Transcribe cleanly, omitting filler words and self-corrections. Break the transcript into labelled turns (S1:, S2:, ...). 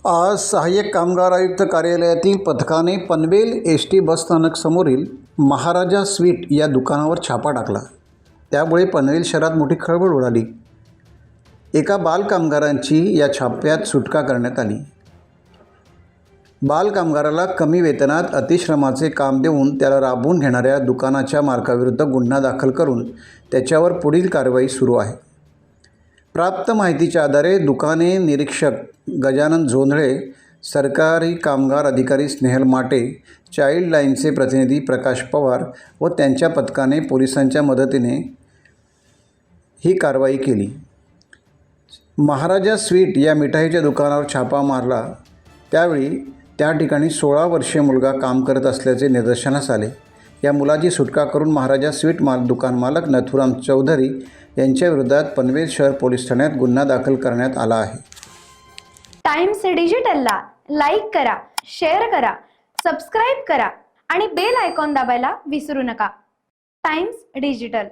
S1: आज सहाय्यक कामगार आयुक्त कार्यालयातील पथकाने पनवेल एस टी बसस्थानक समोरील महाराजा स्वीट या दुकानावर छापा टाकला। त्यामुळे पनवेल शहरात मोठी खळबळ उडाली। एका बाल कामगारांची या छाप्यात सुटका करण्यात आली। बाल कामगाराला कमी वेतनात अतिश्रमाचे काम देऊन त्याला राबवून घेणाऱ्या दुकानाच्या मालकाविरुद्ध गुन्हा दाखल करून त्याच्यावर पुढील कारवाई सुरू आहे। प्राप्त माहितीच्या आधारे दुकाने निरीक्षक गजानन जोंधळे, सरकारी कामगार अधिकारी स्नेहल माटे, चाइल्ड लाईनचे प्रतिनिधी प्रकाश पवार व त्यांच्या पथकाने पोलिसांच्या मदतीने ही कारवाई केली। महाराजा स्वीट या मिठाईच्या दुकानावर छापा मारला त्यावेळी त्या ठिकाणी 16 वर्षीय मुलगा काम करत असल्याचे निदर्शनास आले। या मुलाची सुटका करून महाराजा स्वीट दुकान मालक नथुराम चौधरी यांच्या विरोधात पनवेल शहर पोलीस ठाण्यात गुन्हा दाखल करण्यात आला आहे।
S2: टाइम्स डिजिटलला लाईक करा, शेअर करा, सबस्क्राईब करा आणि बेल आयकॉन दाबायला विसरू नका। Times digital.